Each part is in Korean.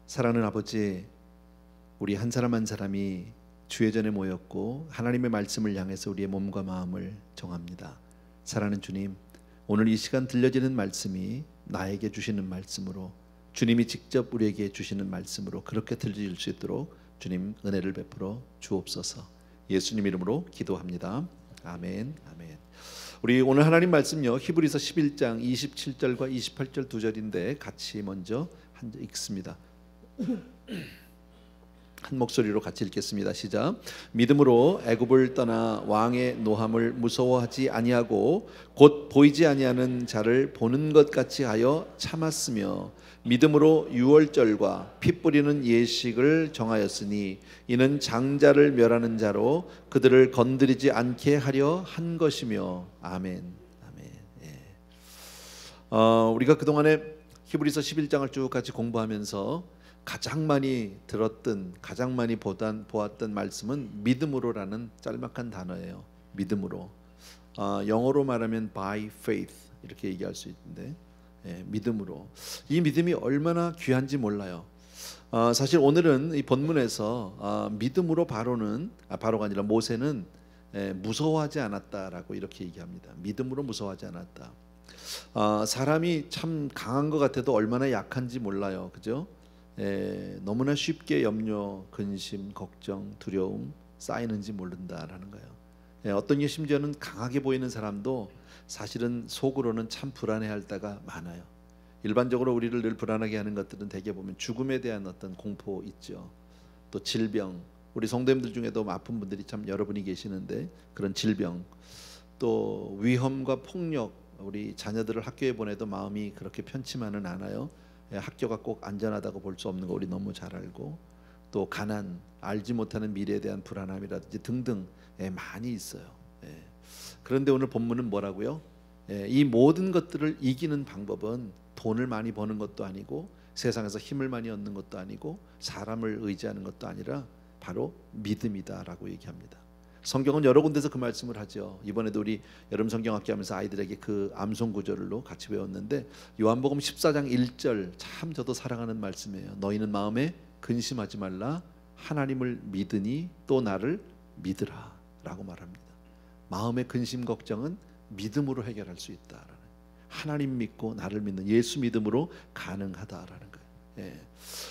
사랑하는 아버지, 우리 한 사람 한 사람이 주의 전에 모였고 하나님의 말씀을 향해서 우리의 몸과 마음을 정합니다. 사랑하는 주님, 오늘 이 시간 들려지는 말씀이 나에게 주시는 말씀으로, 주님이 직접 우리에게 주시는 말씀으로 그렇게 들려질 수 있도록 주님 은혜를 베풀어 주옵소서. 예수님 이름으로 기도합니다. 아멘. 아멘. 우리 오늘 하나님 말씀요, 히브리서 11장 27절과 28절 두 절인데 같이 먼저 읽습니다. 한 목소리로 같이 읽겠습니다. 시작. 믿음으로 애굽을 떠나 왕의 노함을 무서워하지 아니하고 곧 보이지 아니하는 자를 보는 것 같이 하여 참았으며 믿음으로 유월절과 피 뿌리는 예식을 정하였으니 이는 장자를 멸하는 자로 그들을 건드리지 않게 하려 한 것이며. 아멘. 아멘. 예. 우리가 그동안에 히브리서 11장을 쭉 같이 공부하면서 가장 많이 들었던, 가장 많이 보았던 말씀은 믿음으로라는 짤막한 단어예요. 믿음으로. 영어로 말하면 by faith 이렇게 얘기할 수 있는데, 믿음으로. 이 믿음이 얼마나 귀한지 몰라요. 사실 오늘은 이 본문에서 믿음으로 바로가 아니라 모세는 무서워하지 않았다라고 이렇게 얘기합니다. 믿음으로 무서워하지 않았다. 사람이 참 강한 것 같아도 얼마나 약한지 몰라요. 그죠? 너무나 쉽게 염려, 근심, 걱정, 두려움 쌓이는지 모른다라는 거예요. 어떤 게 심지어는 강하게 보이는 사람도 사실은 속으로는 참 불안해할 때가 많아요. 일반적으로 우리를 늘 불안하게 하는 것들은 대개 보면 죽음에 대한 어떤 공포 있죠. 또 질병, 우리 성도님들 중에도 아픈 분들이 참 여러분이 계시는데 그런 질병, 또 위험과 폭력, 우리 자녀들을 학교에 보내도 마음이 그렇게 편치만은 않아요. 학교가 꼭 안전하다고 볼 수 없는 거 우리 너무 잘 알고, 또 가난, 알지 못하는 미래에 대한 불안함이라든지 등등 많이 있어요. 그런데 오늘 본문은 뭐라고요? 이 모든 것들을 이기는 방법은 돈을 많이 버는 것도 아니고 세상에서 힘을 많이 얻는 것도 아니고 사람을 의지하는 것도 아니라 바로 믿음이다라고 얘기합니다. 성경은 여러 군데서 그 말씀을 하죠. 이번에도 우리 여름 성경학기 하면서 아이들에게 그 암송 구절로 같이 외웠는데, 요한복음 14장 1절 참 저도 사랑하는 말씀이에요. 너희는 마음에 근심하지 말라, 하나님을 믿으니 또 나를 믿으라 라고 말합니다. 마음의 근심 걱정은 믿음으로 해결할 수 있다라는, 하나님 믿고 나를 믿는 예수 믿음으로 가능하다라는 거예요.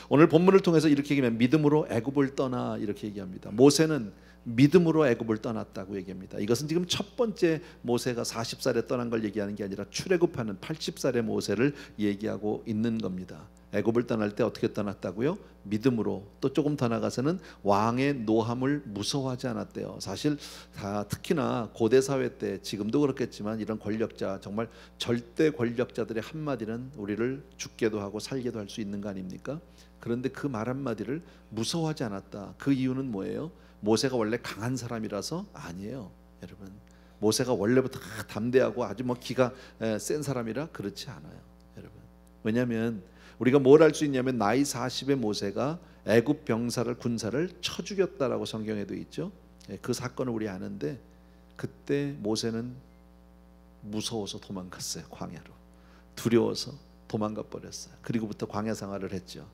오늘 본문을 통해서 이렇게 얘기하면 믿음으로 애굽을 떠나 이렇게 얘기합니다. 모세는 믿음으로 애굽을 떠났다고 얘기합니다. 이것은 지금 첫 번째 모세가 40살에 떠난 걸 얘기하는 게 아니라 출애굽하는 80살의 모세를 얘기하고 있는 겁니다. 애굽을 떠날 때 어떻게 떠났다고요? 믿음으로. 또 조금 더 나가서는 왕의 노함을 무서워하지 않았대요. 사실 특히나 고대 사회 때, 지금도 그렇겠지만 이런 권력자, 정말 절대 권력자들의 한마디는 우리를 죽게도 하고 살게도 할 수 있는 거 아닙니까? 그런데 그 말 한마디를 무서워하지 않았다. 그 이유는 뭐예요? 모세가 원래 강한 사람이라서? 아니에요, 여러분. 모세가 원래부터 담대하고 아주 기가 센 사람이라? 그렇지 않아요, 여러분. 왜냐하면 우리가 뭘 알 수 있냐면 나이 40의 모세가 애굽 병사를, 군사를 쳐 죽였다라고 성경에도 있죠. 그 사건을 우리 아는데, 그때 모세는 무서워서 도망갔어요. 광야로. 두려워서 도망가 버렸어요. 그리고부터 광야 생활을 했죠.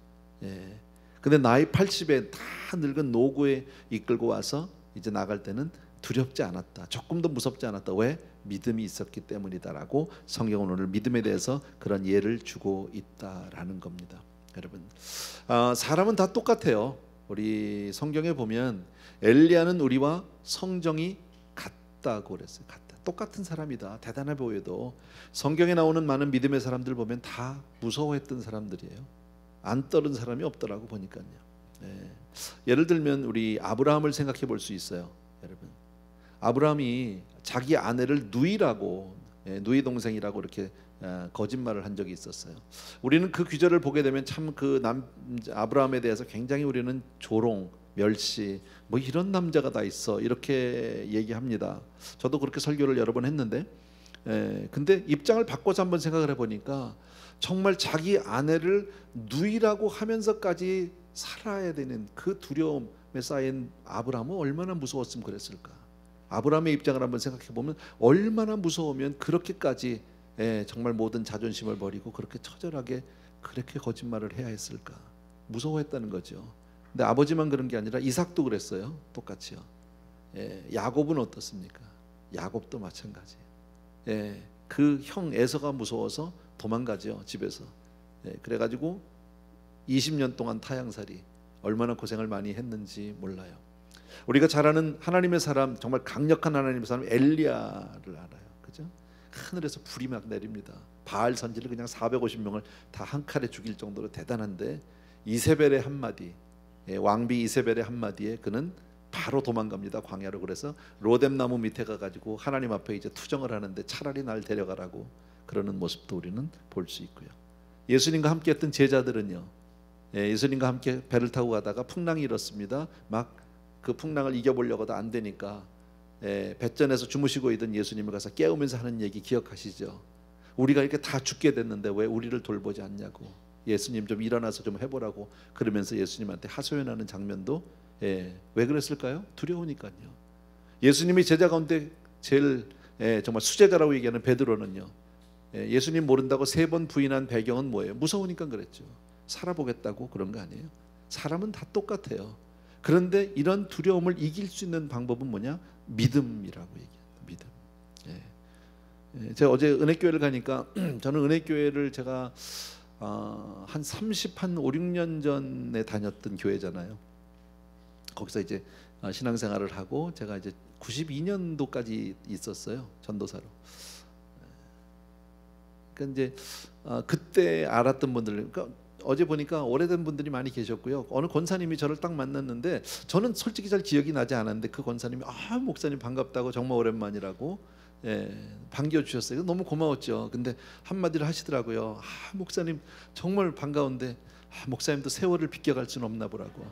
근데 나이 80에 다 늙은 노구에 이끌고 와서 이제 나갈 때는 두렵지 않았다. 조금도 무섭지 않았다. 왜? 믿음이 있었기 때문이다라고 성경은 오늘 믿음에 대해서 그런 예를 주고 있다라는 겁니다. 여러분, 사람은 다 똑같아요. 우리 성경에 보면 엘리야는 우리와 성정이 같다고 그랬어요. 같다. 똑같은 사람이다. 대단해 보여도 성경에 나오는 많은 믿음의 사람들 보면 다 무서워했던 사람들이에요. 안 떨은 사람이 없더라고 보니까요. 예를 들면 우리 아브라함을 생각해 볼 수 있어요. 여러분, 아브라함이 자기 아내를 누이라고, 누이 동생이라고 이렇게 거짓말을 한 적이 있었어요. 우리는 그 귀절을 보게 되면 참 아브라함에 대해서 굉장히 우리는 조롱, 멸시, 이런 남자가 다 있어 이렇게 얘기합니다. 저도 그렇게 설교를 여러 번 했는데, 근데 입장을 바꿔서 한번 생각을 해보니까 정말 자기 아내를 누이라고 하면서까지 살아야 되는 그 두려움에 쌓인 아브라함은 얼마나 무서웠으면 그랬을까. 아브라함의 입장을 한번 생각해 보면 얼마나 무서우면 그렇게까지 정말 모든 자존심을 버리고 그렇게 처절하게 그렇게 거짓말을 해야 했을까. 무서워했다는 거죠. 근데 아버지만 그런 게 아니라 이삭도 그랬어요. 똑같이요. 야곱은 어떻습니까? 야곱도 마찬가지. 그 형 에서가 무서워서 도망가죠, 집에서. 그래가지고 20년 동안 타향살이, 얼마나 고생을 많이 했는지 몰라요. 우리가 잘 아는 하나님의 사람, 정말 강력한 하나님의 사람 엘리야를 알아요. 그죠? 하늘에서 불이 막 내립니다. 바알 선지를 그냥 450명을 다 한 칼에 죽일 정도로 대단한데, 이세벨의 한마디, 왕비 이세벨의 한마디에 그는 바로 도망갑니다, 광야로. 그래서 로뎀나무 밑에 가가지고 하나님 앞에 이제 투정을 하는데 차라리 날 데려가라고 그러는 모습도 우리는 볼 수 있고요. 예수님과 함께했던 제자들은요, 예수님과 함께 배를 타고 가다가 풍랑이 일었습니다. 막 그 풍랑을 이겨보려고도 안 되니까 뱃전에서 주무시고 있던 예수님을 가서 깨우면서 하는 얘기 기억하시죠? 우리가 이렇게 다 죽게 됐는데 왜 우리를 돌보지 않냐고, 예수님 좀 일어나서 좀 해보라고 그러면서 예수님한테 하소연하는 장면도, 왜 그랬을까요? 두려우니까요. 예수님이 제자 가운데 제일 정말 수제자라고 얘기하는 베드로는요, 예수님 모른다고 3번 부인한 배경은 뭐예요? 무서우니까 그랬죠. 살아보겠다고 그런 거 아니에요? 사람은 다 똑같아요. 그런데 이런 두려움을 이길 수 있는 방법은 뭐냐? 믿음이라고 얘기합니다. 믿음. 제가 어제 은혜교회를 가니까 저는 은혜교회를 제가 한 5, 6년 전에 다녔던 교회잖아요. 거기서 이제 신앙생활을 하고 제가 이제 92년도까지 있었어요, 전도사로. 그러니까 이제 그때 알았던 분들, 그러니까 어제 보니까 오래된 분들이 많이 계셨고요. 어느 권사님이 저를 딱 만났는데 저는 솔직히 잘 기억이 나지 않았는데 그 권사님이 목사님 반갑다고, 정말 오랜만이라고 반겨주셨어요. 너무 고마웠죠. 근데 한마디를 하시더라고요. 목사님 정말 반가운데 목사님도 세월을 비껴갈 수는 없나 보라고.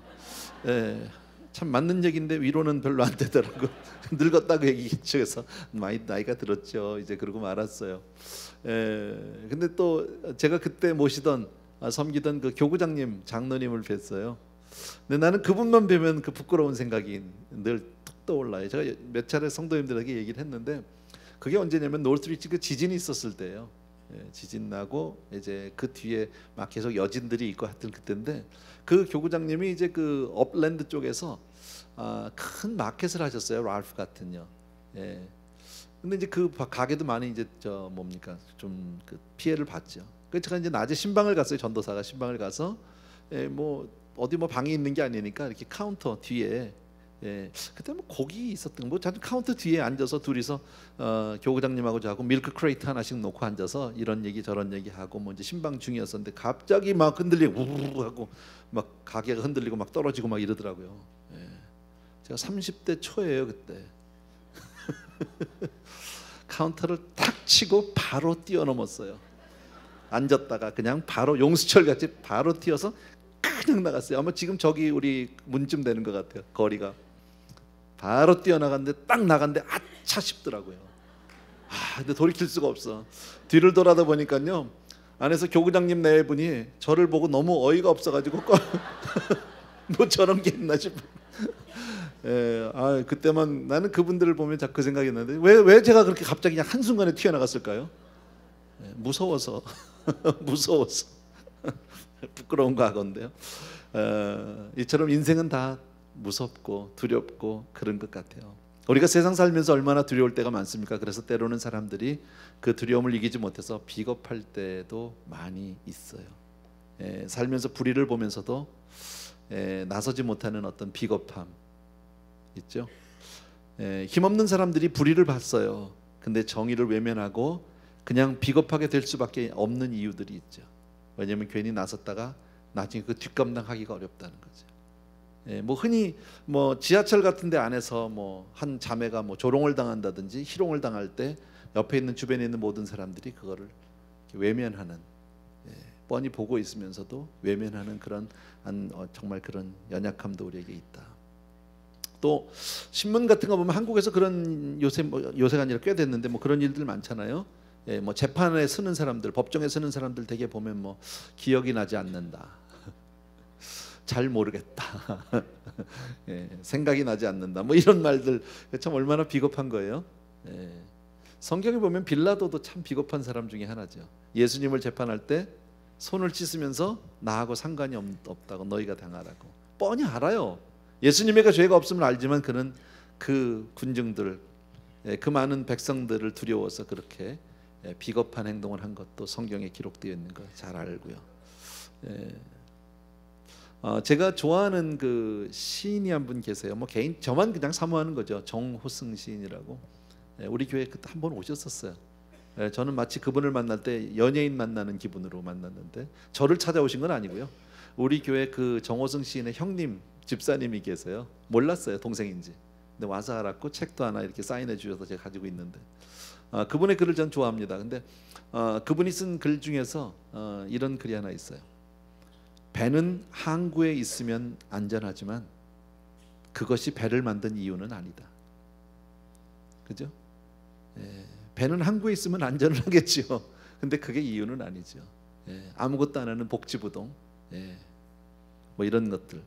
참 맞는 얘기인데 위로는 별로 안 되더라고. 늙었다고 얘기했죠. 그래서 많이 나이가 들었죠. 이제 그러고 말았어요. 근데 또 제가 그때 모시던 섬기던 그 교구장님, 장로님을 뵀어요. 근데 나는 그분만 뵈면 그 부끄러운 생각이 늘 툭 떠올라요. 제가 몇 차례 성도님들에게 얘기를 했는데 그게 언제냐면 노스리치 그 지진이 있었을 때예요. 지진 나고 이제 그 뒤에 막 계속 여진들이 있고 하여튼 그때인데, 그 교구장님이 이제 그 업랜드 쪽에서 큰 마켓을 하셨어요, 랄프 같은요. 근데 이제 그 가게도 많이 이제 좀 그 피해를 봤죠. 그래서 제가 이제 낮에 신방을 갔어요. 전도사가 신방을 가서 뭐 어디 뭐 방이 있는 게 아니니까 이렇게 카운터 뒤에, 그때 뭐 고기 있었던 뭐 카운터 뒤에 앉아서 둘이서 교구장님하고 저하고 밀크 크레이트 하나씩 놓고 앉아서 이런 얘기 저런 얘기 하고 뭐 이제 신방 중이었었는데 갑자기 막 흔들리고 우르르 하고 막 가게가 흔들리고 막 떨어지고 막 이러더라고요. 제가 30대 초예요 그때. 카운터를 탁 치고 바로 뛰어넘었어요. 앉았다가 그냥 바로 용수철 같이 바로 튀어서 그냥 나갔어요. 아마 지금 저기 우리 문쯤 되는 것 같아요. 거리가. 바로 뛰어나갔는데 딱 나갔는데 아차 싶더라고요. 근데 돌이킬 수가 없어. 뒤를 돌아다 보니까요, 안에서 교구장님 네 분이 저를 보고 너무 어이가 없어가지고 뭐 저런 게 있나 싶어. 그때만 나는 그분들을 보면 자꾸 그 생각이 나는데 왜 제가 그렇게 갑자기 그냥 한순간에 튀어나갔을까요? 무서워서. 무서워서. 부끄러운 과거인데요. 이처럼 인생은 다 무섭고 두렵고 그런 것 같아요. 우리가 세상 살면서 얼마나 두려울 때가 많습니까? 그래서 때로는 사람들이 그 두려움을 이기지 못해서 비겁할 때도 많이 있어요. 살면서 불의를 보면서도 나서지 못하는 어떤 비겁함 있죠. 힘없는 사람들이 불의를 봤어요. 근데 정의를 외면하고 그냥 비겁하게 될 수밖에 없는 이유들이 있죠. 왜냐하면 괜히 나섰다가 나중에 그 뒷감당하기가 어렵다는 거죠. 뭐 흔히 뭐 지하철 같은 데 안에서 뭐 한 자매가 뭐 조롱을 당한다든지 희롱을 당할 때 옆에 있는 주변에 있는 모든 사람들이 그거를 외면하는, 뻔히 보고 있으면서도 외면하는 그런 정말 그런 연약함도 우리에게 있다. 또 신문 같은 거 보면 한국에서 그런 요새가 아니라 꽤 됐는데 뭐 그런 일들 많잖아요. 뭐 재판에 서는 사람들, 법정에 서는 사람들 되게 보면 뭐 기억이 나지 않는다, 잘 모르겠다, 생각이 나지 않는다, 뭐 이런 말들 참 얼마나 비겁한 거예요. 성경에 보면 빌라도도 참 비겁한 사람 중에 하나죠. 예수님을 재판할 때 손을 씻으면서 나하고 상관이 없다고 너희가 당하라고. 뻔히 알아요. 예수님에게 죄가 없음을 알지만 그는 그 군중들, 그 많은 백성들을 두려워서 그렇게 비겁한 행동을 한 것도 성경에 기록되어 있는 거 잘 알고요. 제가 좋아하는 그 시인이 한 분 계세요. 뭐 저만 그냥 사모하는 거죠. 정호승 시인이라고. 우리 교회 그때 한 번 오셨었어요. 저는 마치 그분을 만날 때 연예인 만나는 기분으로 만났는데, 저를 찾아오신 건 아니고요. 우리 교회 그 정호승 시인의 형님, 집사님이 계세요. 몰랐어요, 동생인지. 근데 와서 알았고 책도 하나 이렇게 사인해 주셔서 제가 가지고 있는데, 그분의 글을 전 좋아합니다. 근데 그분이 쓴 글 중에서 이런 글이 하나 있어요. 배는 항구에 있으면 안전하지만 그것이 배를 만든 이유는 아니다. 그죠? 배는 항구에 있으면 안전을 하겠죠. 근데 그게 이유는 아니죠. 아무것도 안 하는 복지부동, 뭐 이런 것들.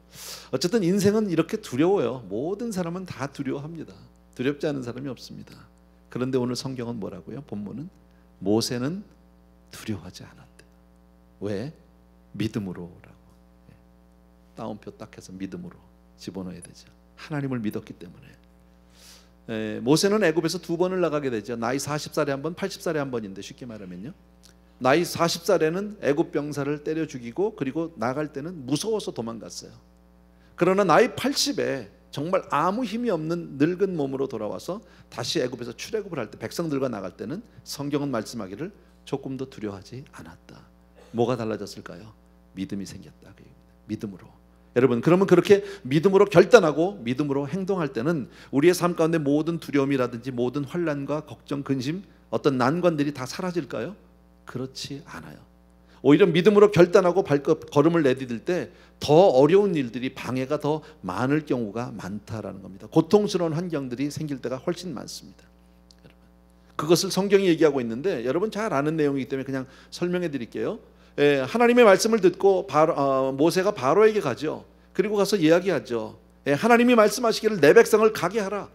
어쨌든 인생은 이렇게 두려워요. 모든 사람은 다 두려워합니다. 두렵지 않은 사람이 없습니다. 그런데 오늘 성경은 뭐라고요? 본문은 모세는 두려워하지 않았대요. 왜? 믿음으로라고. 따옴표 딱 해서 믿음으로 집어넣어야 되죠. 하나님을 믿었기 때문에. 모세는 애굽에서 2번을 나가게 되죠. 나이 40살에 한 번, 80살에 한 번인데, 쉽게 말하면요, 나이 40살에는 애굽 병사를 때려 죽이고, 그리고 나갈 때는 무서워서 도망갔어요. 그러나 나이 80에 정말 아무 힘이 없는 늙은 몸으로 돌아와서 다시 애굽에서 출애굽을 할 때, 백성들과 나갈 때는 성경은 말씀하기를 조금도 두려워하지 않았다. 뭐가 달라졌을까요? 믿음이 생겼다. 믿음으로. 여러분, 그러면 그렇게 믿음으로 결단하고 믿음으로 행동할 때는 우리의 삶 가운데 모든 두려움이라든지 모든 환난과 걱정, 근심, 어떤 난관들이 다 사라질까요? 그렇지 않아요. 오히려 믿음으로 결단하고 걸음을 내디딜 때 더 어려운 일들이, 방해가 더 많을 경우가 많다라는 겁니다. 고통스러운 환경들이 생길 때가 훨씬 많습니다. 여러분, 그것을 성경이 얘기하고 있는데, 여러분 잘 아는 내용이기 때문에 그냥 설명해 드릴게요. 하나님의 말씀을 듣고 모세가 바로에게 가죠. 그리고 가서 이야기하죠. 하나님이 말씀하시기를 내 백성을 가게 하라.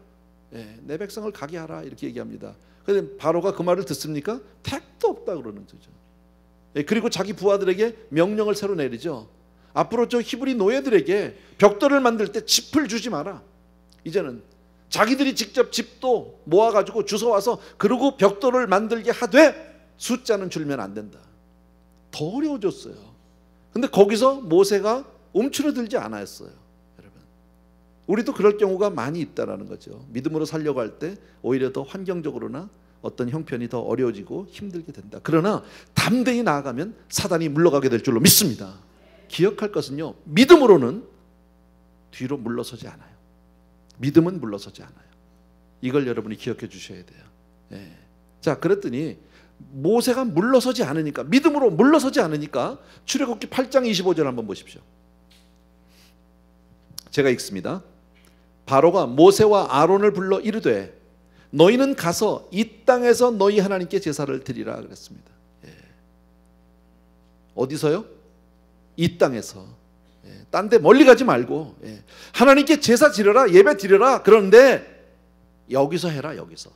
내 백성을 가게 하라, 이렇게 얘기합니다. 그런데 바로가 그 말을 듣습니까? 택도 없다 그러는 거죠. 그리고 자기 부하들에게 명령을 새로 내리죠. 앞으로 저 히브리 노예들에게 벽돌을 만들 때 짚을 주지 마라. 이제는 자기들이 직접 짚도 모아가지고 주워와서 그러고 벽돌을 만들게 하되 숫자는 줄면 안 된다. 더 어려워졌어요. 근데 거기서 모세가 움츠러들지 않았어요. 여러분, 우리도 그럴 경우가 많이 있다라는 거죠. 믿음으로 살려고 할 때 오히려 더 환경적으로나 어떤 형편이 더 어려워지고 힘들게 된다. 그러나 담대히 나아가면 사단이 물러가게 될 줄로 믿습니다. 기억할 것은요, 믿음으로는 뒤로 물러서지 않아요. 믿음은 물러서지 않아요. 이걸 여러분이 기억해 주셔야 돼요. 자, 그랬더니 모세가 물러서지 않으니까, 믿음으로 물러서지 않으니까 출애굽기 8장 25절 한번 보십시오. 제가 읽습니다. 바로가 모세와 아론을 불러 이르되 너희는 가서 이 땅에서 너희 하나님께 제사를 드리라 그랬습니다. 어디서요? 이 땅에서. 딴 데 멀리 가지 말고 하나님께 제사 지려라, 예배 드려라. 그런데 여기서 해라. 여기서.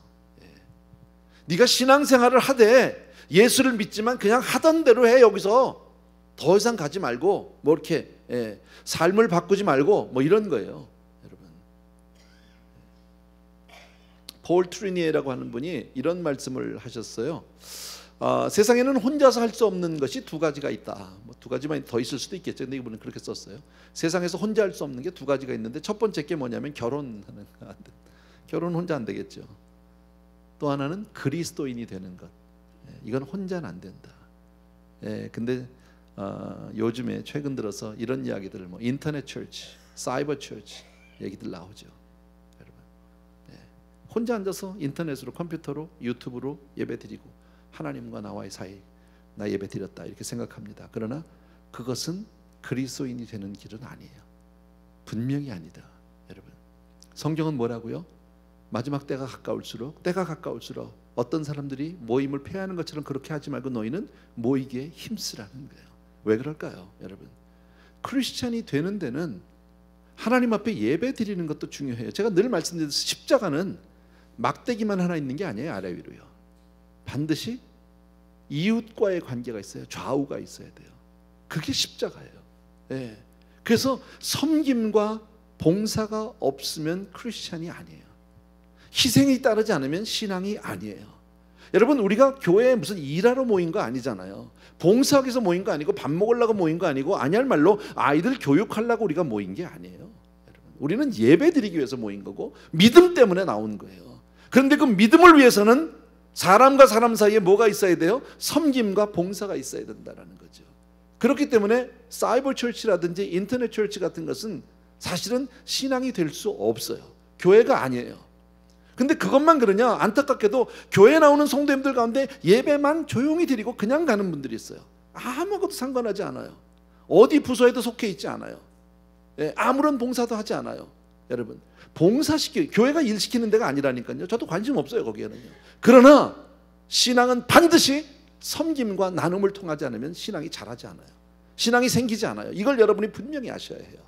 네가 신앙생활을 하되 예수를 믿지만 그냥 하던 대로 해. 여기서 더 이상 가지 말고 뭐 이렇게 삶을 바꾸지 말고 뭐 이런 거예요. 여러분, 폴 트리니에라고 하는 분이 이런 말씀을 하셨어요. 세상에는 혼자서 할 수 없는 것이 두 가지가 있다. 뭐 두 가지만 더 있을 수도 있겠죠. 근데 이분은 그렇게 썼어요. 세상에서 혼자 할 수 없는 게 두 가지가 있는데, 첫 번째 게 뭐냐면 결혼하는 거. 결혼 혼자 안 되겠죠. 또 하나는 그리스도인이 되는 것. 이건 혼자는 안 된다. 근데 요즘에 최근 들어서 이런 이야기들, 뭐 인터넷 처치, 사이버 처치 얘기들 나오죠. 여러분, 혼자 앉아서 인터넷으로, 컴퓨터로, 유튜브로 예배 드리고 하나님과 나와의 사이, 나 예배 드렸다 이렇게 생각합니다. 그러나 그것은 그리스도인이 되는 길은 아니에요. 분명히 아니다. 여러분, 성경은 뭐라고요? 마지막 때가 가까울수록 어떤 사람들이 모임을 폐하는 것처럼 그렇게 하지 말고 너희는 모이기에 힘쓰라는 거예요. 왜 그럴까요? 여러분, 크리스찬이 되는 데는 하나님 앞에 예배 드리는 것도 중요해요. 제가 늘 말씀드렸듯이 십자가는 막대기만 하나 있는 게 아니에요. 아래 위로요. 반드시 이웃과의 관계가 있어요. 좌우가 있어야 돼요. 그게 십자가예요. 예. 그래서 섬김과 봉사가 없으면 크리스찬이 아니에요. 희생이 따르지 않으면 신앙이 아니에요. 여러분, 우리가 교회에 무슨 일하러 모인 거 아니잖아요. 봉사하기 위해서 모인 거 아니고 밥 먹으려고 모인 거 아니고 아니할 말로 아이들 교육하려고 우리가 모인 게 아니에요. 여러분, 우리는 예배 드리기 위해서 모인 거고 믿음 때문에 나온 거예요. 그런데 그 믿음을 위해서는 사람과 사람 사이에 뭐가 있어야 돼요? 섬김과 봉사가 있어야 된다는 거죠. 그렇기 때문에 사이버 철치라든지 인터넷 철치 같은 것은 사실은 신앙이 될 수 없어요. 교회가 아니에요. 근데 그것만 그러냐? 안타깝게도 교회 나오는 성도님들 가운데 예배만 조용히 드리고 그냥 가는 분들이 있어요. 아무것도 상관하지 않아요. 어디 부서에도 속해 있지 않아요. 예, 아무런 봉사도 하지 않아요. 여러분, 교회가 일 시키는 데가 아니라니까요. 저도 관심 없어요, 거기에는요. 그러나 신앙은 반드시 섬김과 나눔을 통하지 않으면 신앙이 자라지 않아요. 신앙이 생기지 않아요. 이걸 여러분이 분명히 아셔야 해요.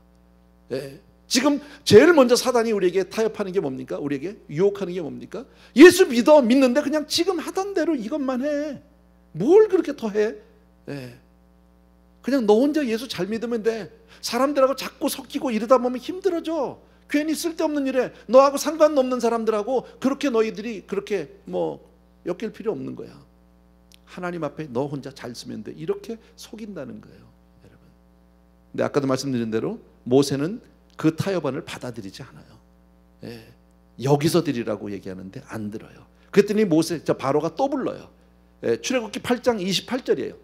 예. 지금 제일 먼저 사단이 우리에게 타협하는 게 뭡니까? 우리에게 유혹하는 게 뭡니까? 예수 믿는데 그냥 지금 하던 대로 이것만 해. 뭘 그렇게 더 해? 예. 그냥 너 혼자 예수 잘 믿으면 돼. 사람들하고 자꾸 섞이고 이러다 보면 힘들어져. 괜히 쓸데없는 일에 너하고 상관없는 사람들하고 그렇게 너희들이 그렇게 엮일 필요 없는 거야. 하나님 앞에 너 혼자 잘 쓰면 돼. 이렇게 속인다는 거예요, 여러분. 근데 아까도 말씀드린 대로 모세는 그 타협안을 받아들이지 않아요. 예. 여기서 드리라고 얘기하는데 안 들어요. 그랬더니 바로가 또 불러요. 예. 출애굽기 8장 28절이에요.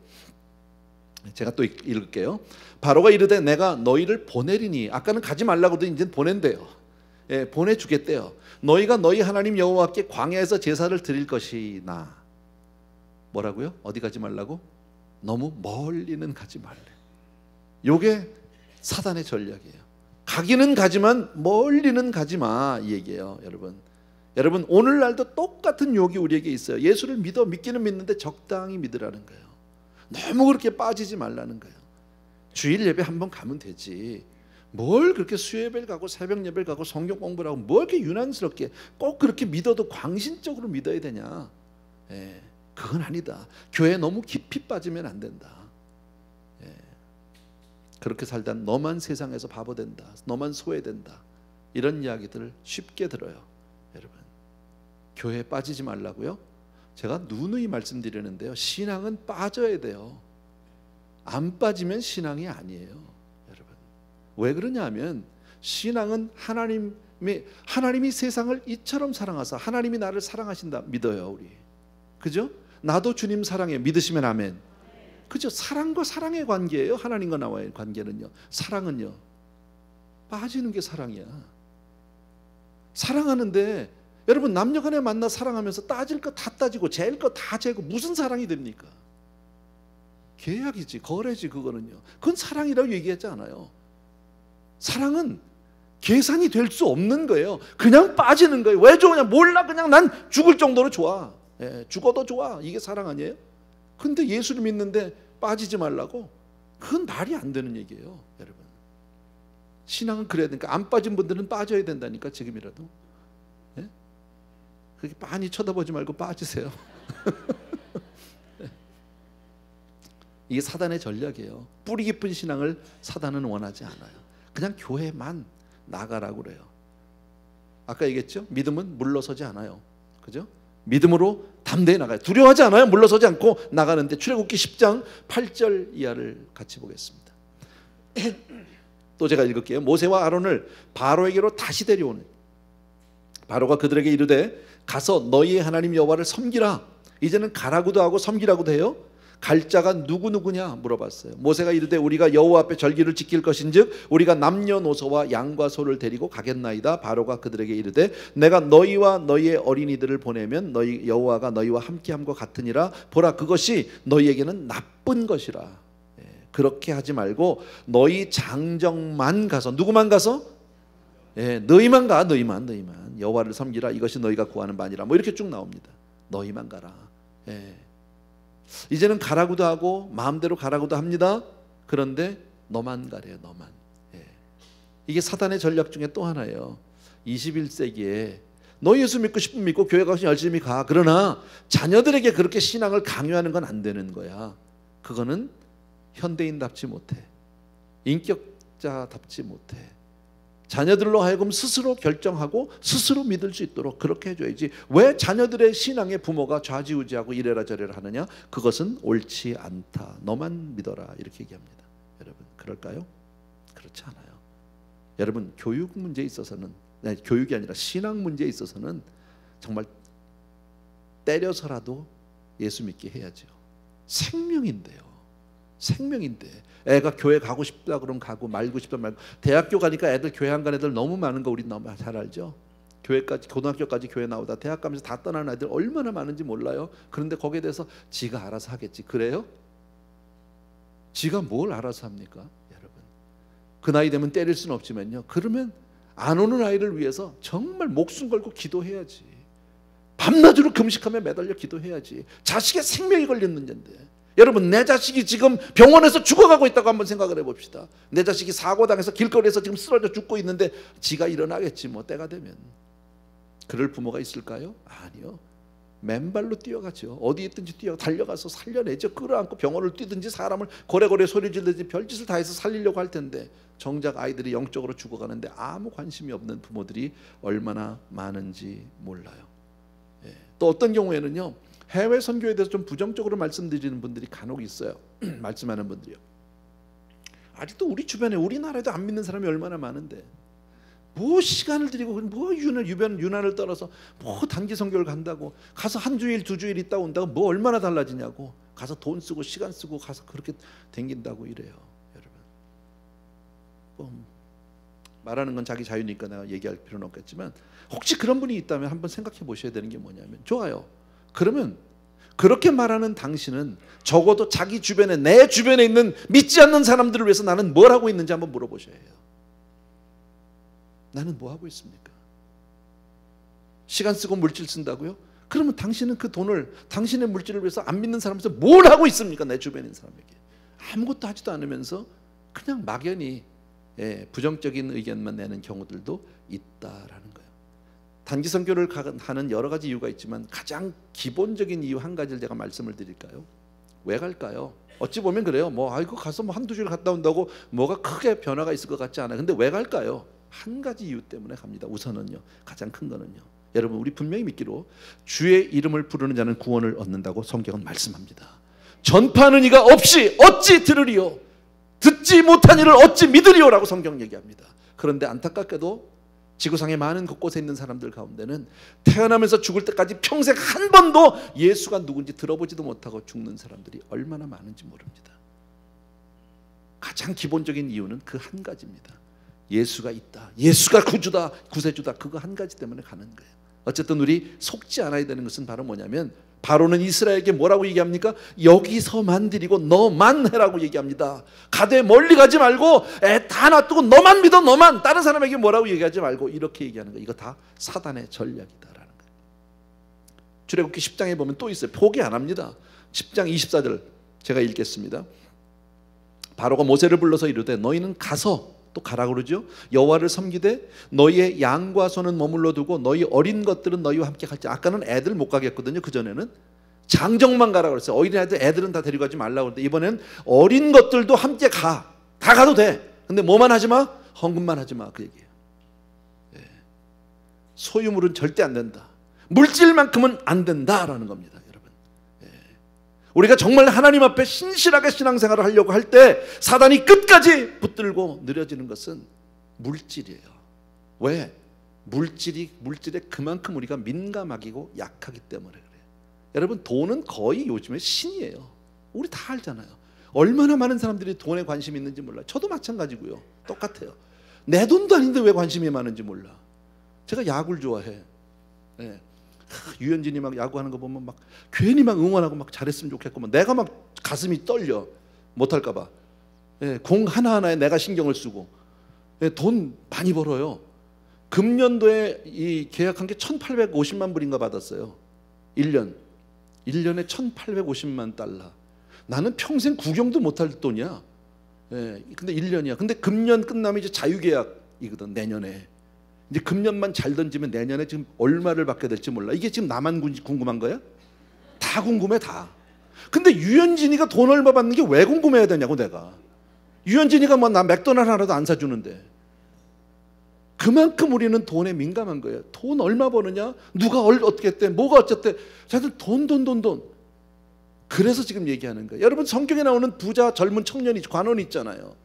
제가 또 읽을게요. 바로가 이르되 내가 너희를 보내리니, 아까는 가지 말라고 하더니 이제 보낸대요. 예, 보내주겠대요. 너희가 너희 하나님 여호와께 광야에서 제사를 드릴 것이나, 뭐라고요? 어디 가지 말라고? 너무 멀리는 가지 말래. 요게 사단의 전략이에요. 가기는 가지만 멀리는 가지 마, 이 얘기예요. 여러분 오늘날도 똑같은 유혹이 우리에게 있어요. 예수를 믿기는 믿는데 적당히 믿으라는 거예요. 너무 그렇게 빠지지 말라는 거예요. 주일 예배 한번 가면 되지. 뭘 그렇게 수요예배를 가고 새벽 예배를 가고 성경 공부를 하고 뭘 그렇게 유난스럽게 꼭 그렇게 믿어도 광신적으로 믿어야 되냐? 예, 그건 아니다. 교회에 너무 깊이 빠지면 안 된다. 예, 그렇게 살다 너만 세상에서 바보 된다. 너만 소외된다. 이런 이야기들을 쉽게 들어요. 여러분, 교회에 빠지지 말라고요? 제가 누누이 말씀드리는데요, 신앙은 빠져야 돼요. 안 빠지면 신앙이 아니에요, 여러분. 왜 그러냐면 신앙은 하나님이 세상을 이처럼 사랑하사 하나님이 나를 사랑하신다 믿어요, 우리. 그죠? 나도 주님 사랑해. 믿으시면 아멘. 그죠? 사랑과 사랑의 관계예요. 하나님과 나와의 관계는요. 사랑은요, 빠지는 게 사랑이야. 사랑하는데 여러분, 남녀간에 만나 사랑하면서 따질 거 다 따지고 재일 거 다 재고 무슨 사랑이 됩니까? 계약이지, 거래지. 그거는요, 그건 사랑이라고 얘기하지 않아요. 사랑은 계산이 될 수 없는 거예요. 그냥 빠지는 거예요. 왜 좋으냐? 몰라. 그냥 난 죽을 정도로 좋아. 예, 죽어도 좋아. 이게 사랑 아니에요? 근데 예수를 믿는데 빠지지 말라고? 그건 말이 안 되는 얘기예요, 여러분. 신앙은 그래야 되니까. 안 빠진 분들은 빠져야 된다니까, 지금이라도. 예? 그렇게 많이 쳐다보지 말고 빠지세요. 이게 사단의 전략이에요. 뿌리 깊은 신앙을 사단은 원하지 않아요. 그냥 교회만 나가라고 그래요. 아까 얘기했죠? 믿음은 물러서지 않아요. 그죠? 믿음으로 담대히 나가요. 두려워하지 않아요. 물러서지 않고 나가는데, 출애굽기 10장 8절 이하를 같이 보겠습니다. 또 제가 읽을게요. 모세와 아론을 바로에게로 다시 데려오는, 바로가 그들에게 이르되 가서 너희의 하나님 여호와를 섬기라. 이제는 가라고도 하고 섬기라고도 해요. 갈 자가 누구누구냐 물어봤어요. 모세가 이르되 우리가 여호와 앞에 절기를 지킬 것인즉 우리가 남녀노소와 양과 소를 데리고 가겠나이다. 바로가 그들에게 이르되 내가 너희와 너희의 어린이들을 보내면 너희 여호와가 너희와 함께함과 같으니라. 보라, 그것이 너희에게는 나쁜 것이라. 그렇게 하지 말고 너희 장정만 가서, 누구만 가서? 너희만 가. 너희만 여호와를 섬기라. 이것이 너희가 구하는 바니라. 뭐 이렇게 쭉 나옵니다. 너희만 가라. 이제는 가라고도 하고 마음대로 가라고도 합니다. 그런데 너만 가래요. 너만. 이게 사단의 전략 중에 또 하나예요. 21세기에 너 예수 믿고 싶으면 믿고 교회 가서 열심히 가. 그러나 자녀들에게 그렇게 신앙을 강요하는 건 안 되는 거야. 그거는 현대인답지 못해. 인격자답지 못해. 자녀들로 하여금 스스로 결정하고 스스로 믿을 수 있도록 그렇게 해줘야지. 왜 자녀들의 신앙에 부모가 좌지우지하고 이래라 저래라 하느냐? 그것은 옳지 않다. 너만 믿어라. 이렇게 얘기합니다. 여러분, 그럴까요? 그렇지 않아요. 여러분, 교육 문제에 있어서는, 교육이 아니라 신앙 문제에 있어서는 정말 때려서라도 예수 믿게 해야죠. 생명인데요. 생명인데 애가 교회 가고 싶다 그러면 가고 말고 싶다 말고. 대학교 가니까 애들 교회 안 가는 애들 너무 많은 거 우리 너무 잘 알죠. 교회까지 고등학교까지 교회 나오다 대학 가면서 다 떠나는 애들 얼마나 많은지 몰라요. 그런데 거기에 대해서 지가 알아서 하겠지. 그래요? 지가 뭘 알아서 합니까? 여러분, 그 나이 되면 때릴 수는 없지만요, 그러면 안 오는 아이를 위해서 정말 목숨 걸고 기도해야지. 밤낮으로 금식하며 매달려 기도해야지. 자식의 생명이 걸린 문제인데. 여러분, 내 자식이 지금 병원에서 죽어가고 있다고 한번 생각을 해봅시다. 내 자식이 사고당해서 길거리에서 지금 쓰러져 죽고 있는데 지가 일어나겠지 뭐 때가 되면. 그럴 부모가 있을까요? 아니요. 맨발로 뛰어가죠. 어디 있든지 달려가서 살려내죠. 끌어안고 병원을 뛰든지 사람을 고래고래 소리 지르든지 별짓을 다 해서 살리려고 할 텐데 정작 아이들이 영적으로 죽어가는데 아무 관심이 없는 부모들이 얼마나 많은지 몰라요. 또 어떤 경우에는요, 해외 선교에 대해서 좀 부정적으로 말씀드리는 분들이 간혹 있어요. 말씀하는 분들이요. 아직도 우리 주변에 우리나라에도 안 믿는 사람이 얼마나 많은데 뭐 시간을 들이고 뭐 유난을 떨어서 뭐 단기 선교를 간다고 가서 한 주일 두 주일 있다 온다고 뭐 얼마나 달라지냐고. 가서 돈 쓰고 시간 쓰고 가서 그렇게 댕긴다고 이래요. 여러분, 뭐 말하는 건 자기 자유니까 내가 얘기할 필요는 없겠지만 혹시 그런 분이 있다면 한번 생각해 보셔야 되는 게 뭐냐면, 좋아요, 그러면 그렇게 말하는 당신은 적어도 자기 주변에, 내 주변에 있는 믿지 않는 사람들을 위해서 나는 뭘 하고 있는지 한번 물어보셔야 해요. 나는 뭐 하고 있습니까? 시간 쓰고 물질 쓴다고요? 그러면 당신은 그 돈을 당신의 물질을 위해서 안 믿는 사람에서 뭘 하고 있습니까? 내 주변에 있는 사람에게 아무것도 하지도 않으면서 그냥 막연히 부정적인 의견만 내는 경우들도 있다라는 거예요. 단기 선교를 하는 여러 가지 이유가 있지만 가장 기본적인 이유 한 가지를 제가 말씀을 드릴까요? 왜 갈까요? 어찌 보면 그래요. 뭐 아이고 가서 뭐 한두 주일 갔다 온다고 뭐가 크게 변화가 있을 것 같지 않아요. 근데 왜 갈까요? 한 가지 이유 때문에 갑니다. 우선은요, 가장 큰 거는요, 여러분, 우리 분명히 믿기로 주의 이름을 부르는 자는 구원을 얻는다고 성경은 말씀합니다. 전파하는 이가 없이 어찌 들으리요? 듣지 못한 이를 어찌 믿으리요라고 성경 얘기합니다. 그런데 안타깝게도 지구상의 많은 곳곳에 있는 사람들 가운데는 태어나면서 죽을 때까지 평생 한 번도 예수가 누군지 들어보지도 못하고 죽는 사람들이 얼마나 많은지 모릅니다. 가장 기본적인 이유는 그 한 가지입니다. 예수가 있다, 예수가 구주다, 구세주다, 그거 한 가지 때문에 가는 거예요. 어쨌든 우리 속지 않아야 되는 것은 바로 뭐냐면, 바로는 이스라엘에게 뭐라고 얘기합니까? 여기서만 드리고 너만 해라고 얘기합니다. 가되 멀리 가지 말고 애 다 놔두고 너만 믿어, 너만. 다른 사람에게 뭐라고 얘기하지 말고 이렇게 얘기하는 거예요. 이거 다 사단의 전략이다라는 거예요. 출애굽기 10장에 보면 또 있어요. 포기 안 합니다. 10장 24절 제가 읽겠습니다. 바로가 모세를 불러서 이르되 너희는 가서, 또 가라고 그러죠. 여호와를 섬기되 너희의 양과 소는 머물러 두고 너희 어린 것들은 너희와 함께 갈지. 아까는 애들 못 가게 했거든요. 그전에는 장정만 가라고 그랬어요. 어린애들, 애들은 다 데리고 가지 말라고 그랬는데 이번에는 어린 것들도 함께 가. 다 가도 돼. 근데 뭐만 하지 마? 헌금만 하지 마. 그 얘기예요. 소유물은 절대 안 된다. 물질만큼은 안 된다라는 겁니다. 우리가 정말 하나님 앞에 신실하게 신앙생활을 하려고 할 때 사단이 끝까지 붙들고 느려지는 것은 물질이에요. 왜? 물질에 그만큼 우리가 민감하고 약하기 때문에 그래요. 여러분, 돈은 거의 요즘에 신이에요. 우리 다 알잖아요. 얼마나 많은 사람들이 돈에 관심이 있는지 몰라요. 저도 마찬가지고요. 똑같아요. 내 돈도 아닌데 왜 관심이 많은지 몰라. 제가 야구를 좋아해. 유현진이 막 야구하는 거 보면 막 괜히 막 응원하고 막 잘했으면 좋겠고, 막 내가 막 가슴이 떨려, 못할까 봐. 공 하나하나에 내가 신경을 쓰고. 돈 많이 벌어요. 금년도에 이 계약한 게 1,850만 불인가 받았어요. 1년에 1,850만 달러. 나는 평생 구경도 못할 돈이야. 근데 1년이야. 근데 금년 끝나면 이제 자유계약이거든, 내년에. 이제 금년만 잘 던지면 내년에 지금 얼마를 받게 될지 몰라. 이게 지금 나만 궁금한 거야? 다 궁금해 다. 근데 유현진이가 돈 얼마 받는 게 왜 궁금해야 되냐고 내가. 유현진이가 뭐 나 맥도날드 하나도 안 사주는데. 그만큼 우리는 돈에 민감한 거예요. 돈 얼마 버느냐? 누가 어떻게 했대? 뭐가 어쨌대? 자들 돈. 그래서 지금 얘기하는 거예요. 여러분 성경에 나오는 부자 젊은 청년이 관원이 있잖아요.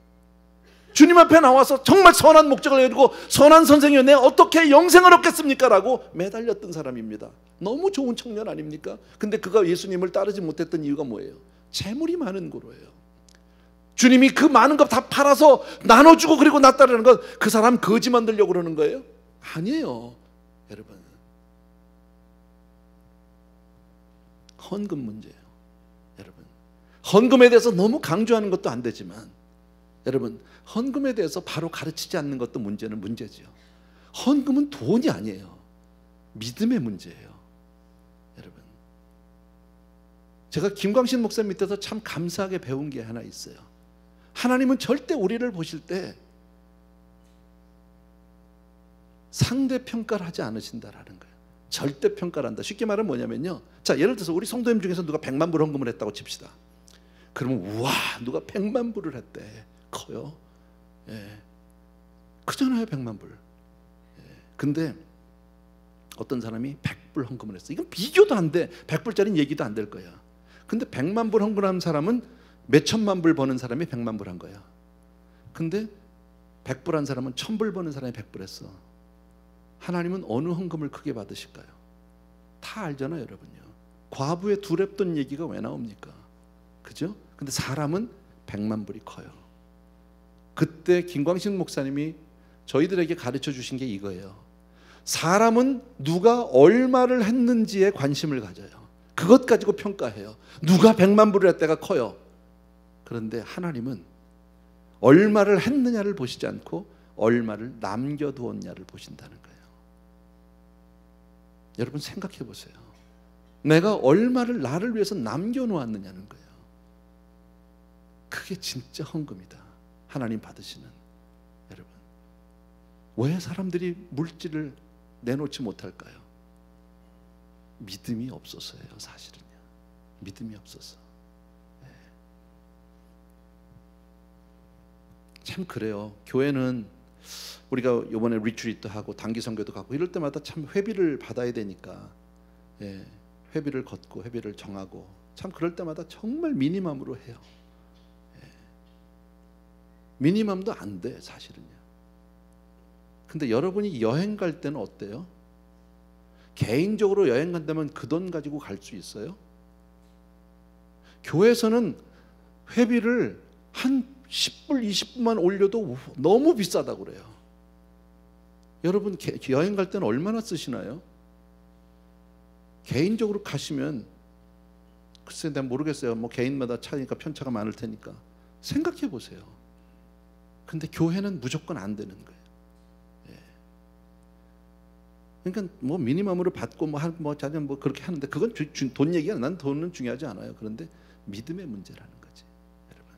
주님 앞에 나와서 정말 선한 목적을 가지고 선한 선생이여 내가 어떻게 영생을 얻겠습니까? 라고 매달렸던 사람입니다. 너무 좋은 청년 아닙니까? 근데 그가 예수님을 따르지 못했던 이유가 뭐예요? 재물이 많은 거로예요. 주님이 그 많은 것 다 팔아서 나눠주고 그리고 나 따르는 건 그 사람 거지 만들려고 그러는 거예요? 아니에요. 여러분 헌금 문제예요. 여러분 헌금에 대해서 너무 강조하는 것도 안 되지만 여러분 헌금에 대해서 바로 가르치지 않는 것도 문제죠. 헌금은 돈이 아니에요. 믿음의 문제예요. 여러분 제가 김광신 목사님 밑에서 참 감사하게 배운 게 하나 있어요. 하나님은 절대 우리를 보실 때 상대평가를 하지 않으신다라는 거예요. 절대 평가를 한다. 쉽게 말하면 뭐냐면요, 자 예를 들어서 우리 성도님 중에서 누가 100만 불 헌금을 했다고 칩시다. 그러면 우와 누가 100만 불을 했대. 커요. 예. 크잖아요 100만 불. 예. 근데 어떤 사람이 100불 헌금을 했어. 이건 비교도 안 돼. 100불짜리는 얘기도 안 될 거야. 근데 100만 불 헌금한 사람은 몇 천만 불 버는 사람이 100만 불 한 거야. 근데 100불 한 사람은 1000불 버는 사람이 100불 했어. 하나님은 어느 헌금을 크게 받으실까요? 다 알잖아요 여러분요. 과부의 두렵던 얘기가 왜 나옵니까? 그죠? 근데 사람은 100만 불이 커요. 그때 김광식 목사님이 저희들에게 가르쳐 주신 게 이거예요. 사람은 누가 얼마를 했는지에 관심을 가져요. 그것 가지고 평가해요. 누가 100만 불을 했다가 커요. 그런데 하나님은 얼마를 했느냐를 보시지 않고 얼마를 남겨두었냐를 보신다는 거예요. 여러분 생각해 보세요. 내가 얼마를 나를 위해서 남겨놓았느냐는 거예요. 그게 진짜 헌금이다. 하나님 받으시는. 여러분 왜 사람들이 물질을 내놓지 못할까요? 믿음이 없어서예요. 사실은요. 믿음이 없어서. 참 그래요. 교회는 우리가 이번에 리트리트도 하고 단기 선교도 가고 이럴 때마다 참 회비를 받아야 되니까 회비를 걷고 회비를 정하고 참 그럴 때마다 정말 미니멈으로 해요. 미니멈도 안 돼 사실은요. 근데 여러분이 여행 갈 때는 어때요? 개인적으로 여행 간다면 그 돈 가지고 갈 수 있어요? 교회에서는 회비를 한 10불, 20불만 올려도 너무 비싸다고 그래요. 여러분 여행 갈 때는 얼마나 쓰시나요? 개인적으로 가시면 글쎄 내가 모르겠어요. 뭐 개인마다 차이니까 편차가 많을 테니까 생각해 보세요. 근데 교회는 무조건 안 되는 거예요. 그러니까 뭐 미니멈으로 받고 뭐 그렇게 하는데 그건 돈 얘기야. 난 돈은 중요하지 않아요. 그런데 믿음의 문제라는 거지, 여러분.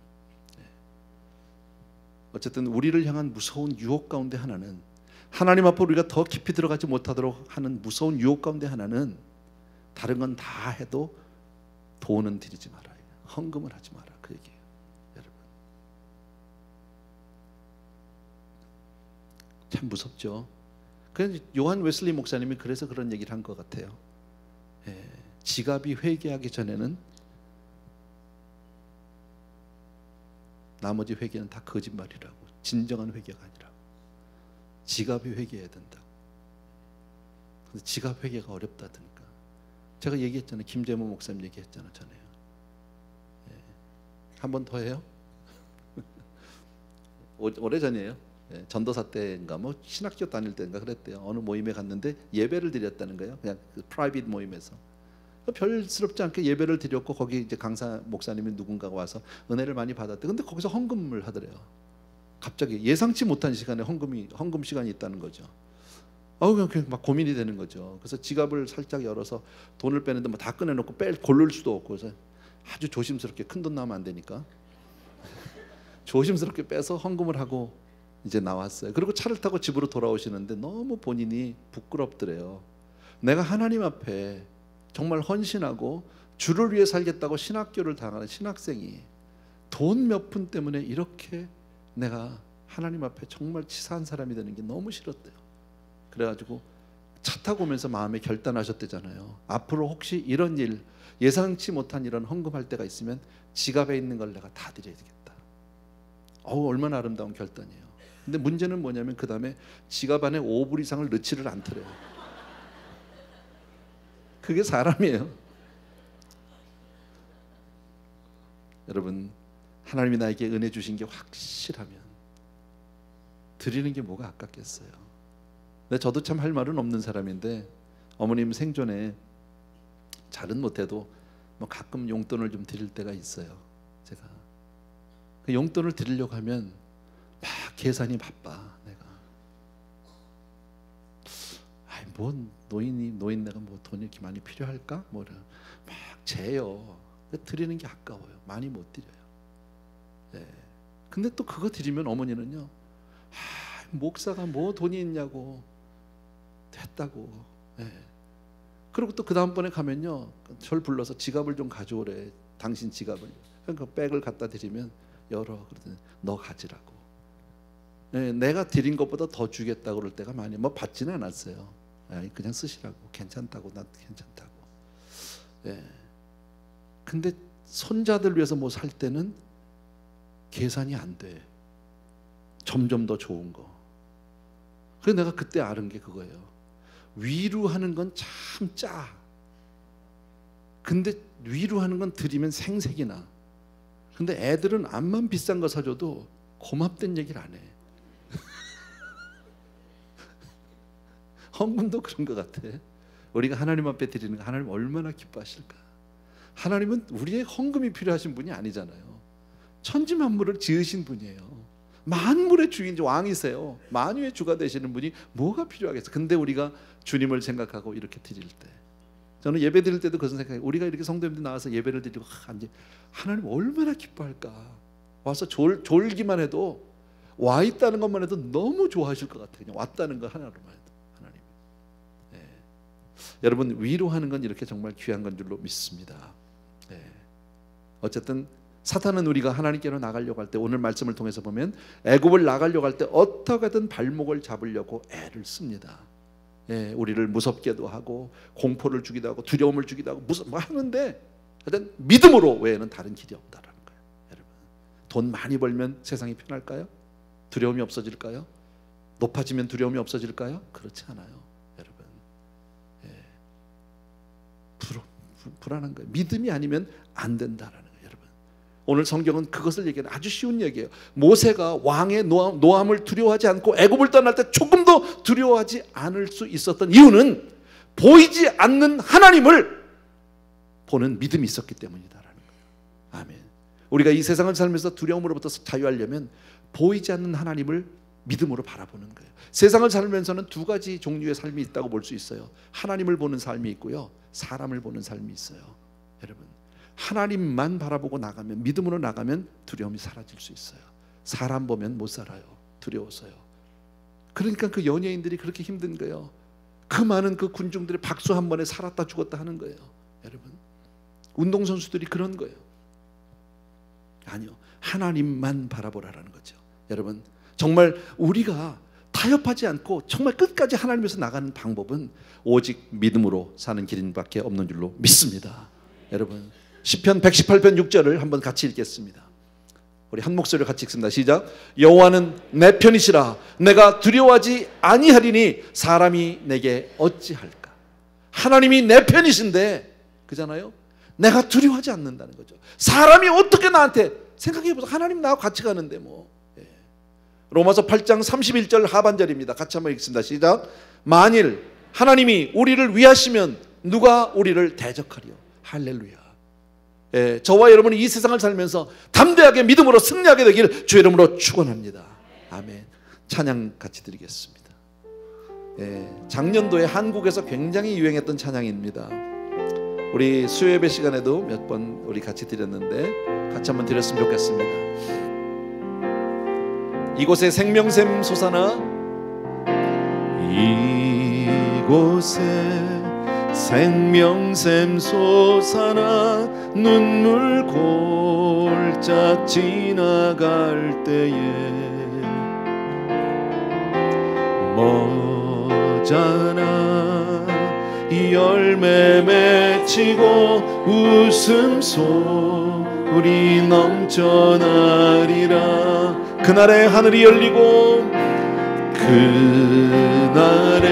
어쨌든 우리를 향한 무서운 유혹 가운데 하나는 하나님 앞으로 우리가 더 깊이 들어가지 못하도록 하는 무서운 유혹 가운데 하나는 다른 건 다 해도 돈은 드리지 마라, 헌금을 하지 마라 그 얘기예요, 여러분. 참 무섭죠. 그래서 요한 웨슬리 목사님이 그래서 그런 얘기를 한 것 같아요. 지갑이 회개하기 전에는 나머지 회개는 다 거짓말이라고. 진정한 회개가 아니라고. 지갑이 회개해야 된다고. 그래서 지갑 회개가 어렵다니까. 제가 얘기했잖아요. 김재모 목사님 얘기했잖아요. 전에요. 한 번 더 해요? 오래전이에요. 전도사 때인가 뭐 신학교 다닐 때인가 그랬대요. 어느 모임에 갔는데 예배를 드렸다는 거예요. 그냥 그 프라이빗 모임에서 별스럽지 않게 예배를 드렸고 거기 이제 강사 목사님이 누군가가 와서 은혜를 많이 받았대. 근데 거기서 헌금을 하더래요. 갑자기 예상치 못한 시간에 헌금 시간이 있다는 거죠. 그냥 막 고민이 되는 거죠. 그래서 지갑을 살짝 열어서 돈을 빼는데 뭐 다 꺼내놓고 고를 수도 없고 그래서 아주 조심스럽게 큰 돈 나오면 안 되니까 조심스럽게 빼서 헌금을 하고 이제 나왔어요. 그리고 차를 타고 집으로 돌아오시는데 너무 본인이 부끄럽더래요. 내가 하나님 앞에 정말 헌신하고 주를 위해 살겠다고 신학교를 다하는 신학생이 돈 몇 푼 때문에 이렇게 내가 하나님 앞에 정말 치사한 사람이 되는 게 너무 싫었대요. 그래가지고 차 타고 오면서 마음에 결단하셨대잖아요. 앞으로 혹시 이런 일, 예상치 못한 이런 헌금할 때가 있으면 지갑에 있는 걸 내가 다 드려야 되겠다. 얼마나 아름다운 결단이에요. 근데 문제는 뭐냐면 그 다음에 지갑 안에 5불 이상을 넣지를 않더래요. 그게 사람이에요. 여러분, 하나님이 나에게 은혜 주신 게 확실하면 드리는 게 뭐가 아깝겠어요. 근데 저도 참 할 말은 없는 사람인데 어머님 생전에 잘은 못해도 뭐 가끔 용돈을 좀 드릴 때가 있어요. 제가 그 용돈을 드리려고 하면 막 계산이 바빠. 내가 뭐 노인 내가 뭐 돈이 이렇게 많이 필요할까? 뭐를 막 재요. 드리는 게 아까워요. 많이 못 드려요. 네. 근데 또 그거 드리면 어머니는요, 목사가 뭐 돈이 있냐고, 됐다고. 네. 그리고 또 그 다음번에 가면요, 절 불러서 지갑을 좀 가져오래. 당신 지갑을. 그 백을 갖다 드리면 열어. 그러더니 너 가지라고. 네, 내가 드린 것보다 더 주겠다고 그럴 때가 많이, 뭐 받지는 않았어요. 그냥 쓰시라고. 괜찮다고. 난 괜찮다고. 네. 근데 손자들 위해서 뭐 살 때는 계산이 안 돼. 점점 더 좋은 거. 그래서 내가 그때 아는 게 그거예요. 위로하는 건 참 짜. 근데 위로하는 건 드리면 생색이 나. 근데 애들은 암만 비싼 거 사줘도 고맙다는 얘기를 안 해. 헌금도 그런 것 같아. 우리가 하나님 앞에 드리는 거 하나님 얼마나 기뻐하실까. 하나님은 우리의 헌금이 필요하신 분이 아니잖아요. 천지만물을 지으신 분이에요. 만물의 주인 왕이세요. 만유의 주가 되시는 분이 뭐가 필요하겠어요. 근데 우리가 주님을 생각하고 이렇게 드릴 때, 저는 예배 드릴 때도 그런 생각해요. 우리가 이렇게 성도님들 나와서 예배를 드리고 하나님 얼마나 기뻐할까. 와서 졸기만 해도, 와 있다는 것만 해도 너무 좋아하실 것 같아요. 그냥 왔다는 거 하나로만 해도 하나님. 네. 여러분, 위로하는 건 이렇게 정말 귀한 건 줄로 믿습니다. 네. 어쨌든 사탄은 우리가 하나님께로 나가려고 할 때, 오늘 말씀을 통해서 보면 애굽을 나가려고 할 때 어떻게든 발목을 잡으려고 애를 씁니다. 예, 우리를 무섭게도 하고 공포를 주기도 하고 두려움을 주기도 하고 뭐 하는데, 하여튼 믿음으로 외에는 다른 길이 없다라는 거예요. 여러분, 돈 많이 벌면 세상이 편할까요? 두려움이 없어질까요? 높아지면 두려움이 없어질까요? 그렇지 않아요. 여러분, 예, 불안한 거예요. 믿음이 아니면 안 된다라는 거예요. 오늘 성경은 그것을 얘기하는 아주 쉬운 얘기예요. 모세가 왕의 노함을 두려워하지 않고 애굽을 떠날 때 조금도 두려워하지 않을 수 있었던 이유는 보이지 않는 하나님을 보는 믿음이 있었기 때문이다라는 거예요. 아멘. 우리가 이 세상을 살면서 두려움으로부터 자유하려면 보이지 않는 하나님을 믿음으로 바라보는 거예요. 세상을 살면서는 두 가지 종류의 삶이 있다고 볼 수 있어요. 하나님을 보는 삶이 있고요, 사람을 보는 삶이 있어요. 여러분, 하나님만 바라보고 나가면, 믿음으로 나가면 두려움이 사라질 수 있어요. 사람 보면 못 살아요. 두려워서요. 그러니까 그 연예인들이 그렇게 힘든 거예요. 그 많은 그 군중들이 박수 한 번에 살았다 죽었다 하는 거예요. 여러분, 운동선수들이 그런 거예요. 아니요, 하나님만 바라보라는 거죠. 여러분, 정말 우리가 타협하지 않고 정말 끝까지 하나님에서 나가는 방법은 오직 믿음으로 사는 길밖에 없는 줄로 믿습니다. 여러분, 시편 118편 6절을 한번 같이 읽겠습니다. 우리 한 목소리로 같이 읽습니다. 시작. 여호와는 내 편이시라. 내가 두려워하지 아니하리니 사람이 내게 어찌할까. 하나님이 내 편이신데, 그잖아요, 내가 두려워하지 않는다는 거죠. 사람이 어떻게 나한테, 생각해보세요. 하나님 나하고 같이 가는데 뭐. 예. 로마서 8장 31절 하반절입니다. 같이 한번 읽습니다. 시작. 만일 하나님이 우리를 위하시면 누가 우리를 대적하리요. 할렐루야. 예, 저와 여러분이 이 세상을 살면서 담대하게 믿음으로 승리하게 되길 주의 이름으로 축원합니다. 아멘. 찬양 같이 드리겠습니다. 예, 작년도에 한국에서 굉장히 유행했던 찬양입니다. 우리 수요예배 시간에도 몇 번 우리 같이 드렸는데 같이 한번 드렸으면 좋겠습니다. 이곳에 생명샘 솟아나, 이곳에 생명샘 솟아나 눈물 골짝 지나갈 때에 머잖아 열매 맺히고 웃음소리 넘쳐나리라. 그날에 하늘이 열리고 그날에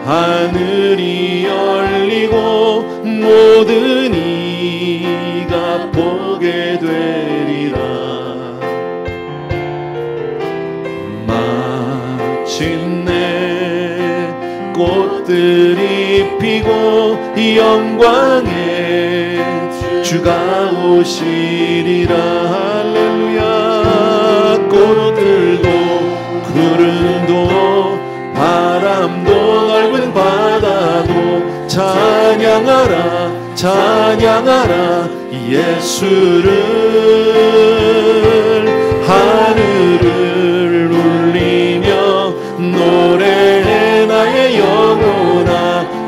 하늘이 열리고 모든 이가 보게 되리라. 마침내 꽃들이 피고 영광의 주가 오시리라. 할렐루야. 꽃들도 구름도 바람도 넓은 바다도 찬양하라 찬양하라 예수를. 하늘을 울리며 노래해 나의 영혼아.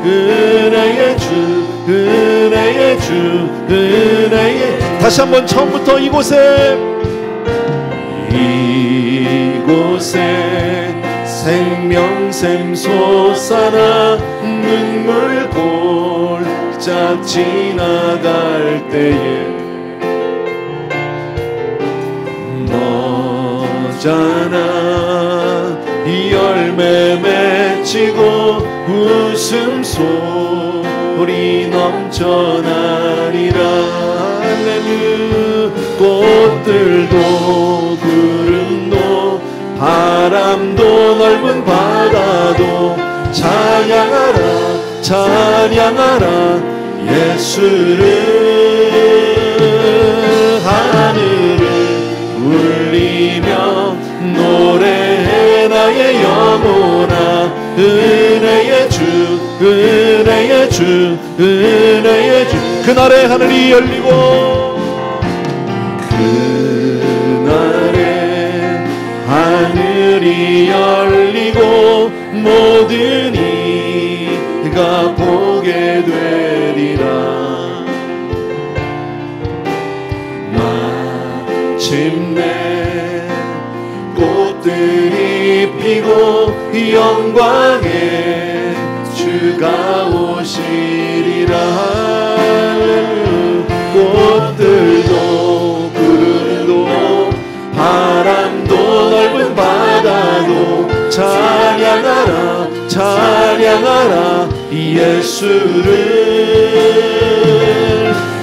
은혜의 주 은혜의 주 은혜의. 다시 한번 처음부터 이곳에 생명샘 솟아나 눈물 골짝 지나갈 때에 머잖아 열매 맺히고 웃음소리 넘쳐나리라. 할렐루야. 꽃들도 구름도 바람도 넓은 바다도 찬양하라 찬양하라 예수를. 하늘을 울리며 노래해 나의 영혼아. 은혜의 주 은혜의 주 은혜의 주. 그날에 하늘이 열리고 그날에 하늘이 열리고 모든 이가 보게 되리라. 마침내 꽃들이 피고 영광의 주가 오시리라. 꽃들도 구름도 바람도 넓은 바다도 찬양하라 찬양하라 예수를.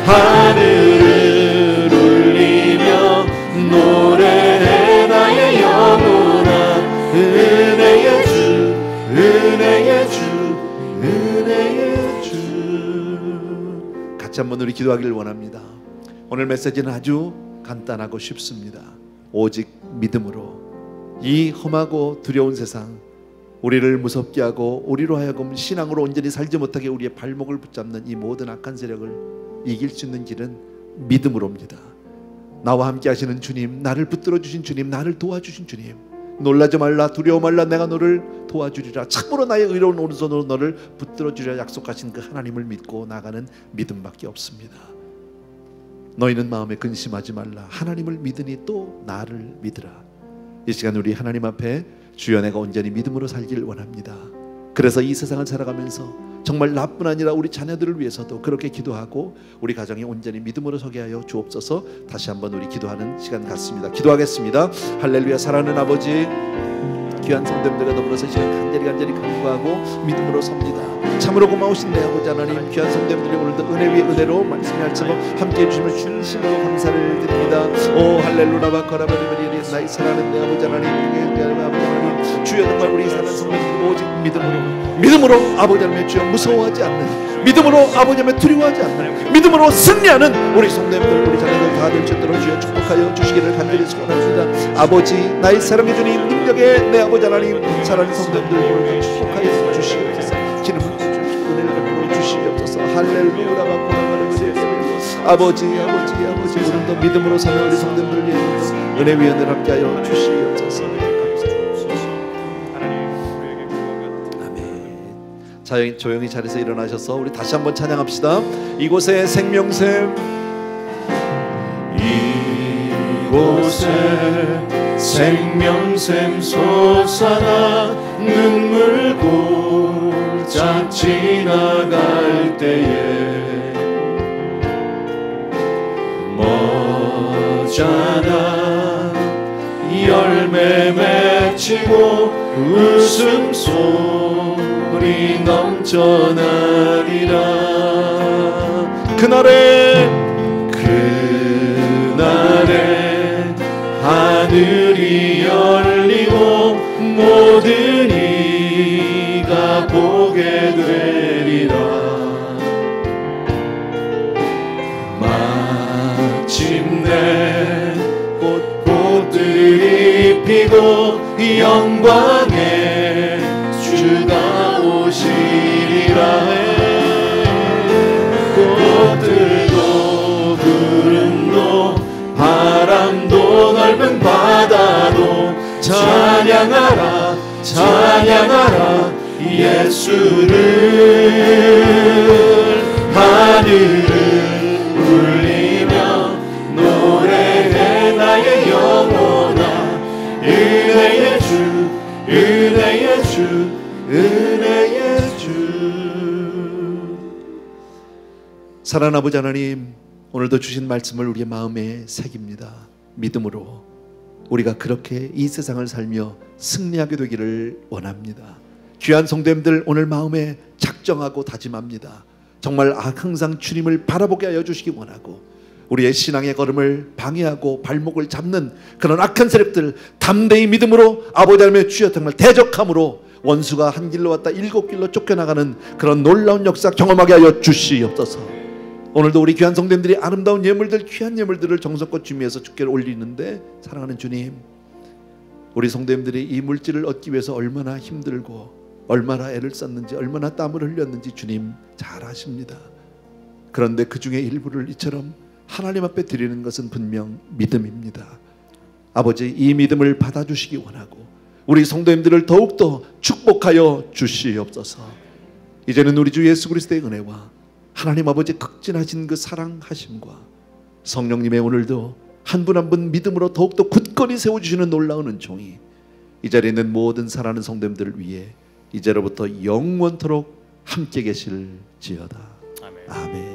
하늘을 울리며 노래해 나의 영혼아. 은혜의 주 은혜의 주 은혜의 주. 같이 한번 우리 기도하기를 원합니다. 오늘 메시지는 아주 간단하고 쉽습니다. 오직 믿음으로 이 험하고 두려운 세상, 우리를 무섭게 하고 우리로 하여금 신앙으로 온전히 살지 못하게 우리의 발목을 붙잡는 이 모든 악한 세력을 이길 수 있는 길은 믿음으로입니다. 나와 함께 하시는 주님, 나를 붙들어 주신 주님, 나를 도와주신 주님, 놀라지 말라 두려워 말라 내가 너를 도와주리라. 참으로 나의 의로운 오른손으로 너를 붙들어 주리라 약속하신 그 하나님을 믿고 나가는 믿음밖에 없습니다. 너희는 마음에 근심하지 말라. 하나님을 믿으니 또 나를 믿으라. 이 시간 우리 하나님 앞에 주여 내가 온전히 믿음으로 살길 원합니다. 그래서 이 세상을 살아가면서 정말 나뿐 아니라 우리 자녀들을 위해서도 그렇게 기도하고 우리 가정이 온전히 믿음으로 서게 하여 주옵소서. 다시 한번 우리 기도하는 시간 같습니다. 기도하겠습니다. 할렐루야. 사랑하는 아버지, 귀한 성도님들과 더불어서 시간 간절히 간구하고 믿음으로 섭니다. 참으로 고마우신 내 아버지 하나님, 귀한 성도님들이 오늘도 은혜 위에 은혜로 말씀을 알처럼 함께해 주시면 진심으로 감사를 드립니다. 오 할렐루야 바커라바리바리. 나의 사랑하는 내 아버지 하나님, 주여 정말 우리 사랑하는 성도님들 오직 믿음으로 아버지 하나님 주여 무서워하지 않는, 믿음으로 아버지 하나님 두려워하지 않는, 믿음으로 승리하는 우리 성도님들 우리 자녀들 다 될 수 있도록 주여 축복하여 주시기를 간절히 소원합니다. 아버지 나의 사랑해 주님 능력의 내 아버지 하나님, 사랑하는 성도님들 축복하여 주시옵소서. 기름을 은혜를 주시옵소서. 할렐루야. 아버지 오늘도 믿음으로 사는 우리 성도님들 위해 은혜 위원을 함께하여 주시옵소서. 아멘. 조용히 자리에서 일어나셔서 우리 다시 한번 찬양합시다. 이곳에 생명샘, 이곳에 생명샘 솟아나 눈물 골짝 지나갈 때에 머잖아 열매 맺히고 웃음소리 넘쳐나리라. 그날에 하늘이 열리고 모든 이가 보게 되리라. 마침내 꽃들이 피고 영광의 주가 오시리라. 꽃들도 구름도 바람도 넓은 바다도 찬양하라 찬양하라 예수를. 하늘을 울리며 노래해 나의 영혼아. 은혜의 주 은혜의 주 은혜의 주. 사랑하는 아버지 하나님, 오늘도 주신 말씀을 우리의 마음에 새깁니다. 믿음으로 우리가 그렇게 이 세상을 살며 승리하게 되기를 원합니다. 귀한 성도님들 오늘 마음에 작정하고 다짐합니다. 정말 항상 주님을 바라보게 하여 주시기 원하고 우리의 신앙의 걸음을 방해하고 발목을 잡는 그런 악한 세력들 담대히 믿음으로 아버지 하나님의 주여 정말 대적함으로 원수가 한 길로 왔다 7길로 쫓겨나가는 그런 놀라운 역사 경험하게 하여 주시옵소서. 오늘도 우리 귀한 성도님들이 아름다운 예물들, 귀한 예물들을 정성껏 준비해서 주께 올리는데, 사랑하는 주님, 우리 성도님들이 이 물질을 얻기 위해서 얼마나 힘들고 얼마나 애를 썼는지, 얼마나 땀을 흘렸는지 주님 잘 아십니다. 그런데 그 중에 일부를 이처럼 하나님 앞에 드리는 것은 분명 믿음입니다. 아버지, 이 믿음을 받아주시기 원하고 우리 성도님들을 더욱더 축복하여 주시옵소서. 이제는 우리 주 예수 그리스도의 은혜와 하나님 아버지 극진하신 그 사랑하심과 성령님의 오늘도 한 분 한 분 믿음으로 더욱더 굳건히 세워주시는 놀라운 은총이 이 자리에 있는 모든 사랑하는 성도님들을 위해 이제로부터 영원토록 함께 계실지어다. 아멘. 아멘.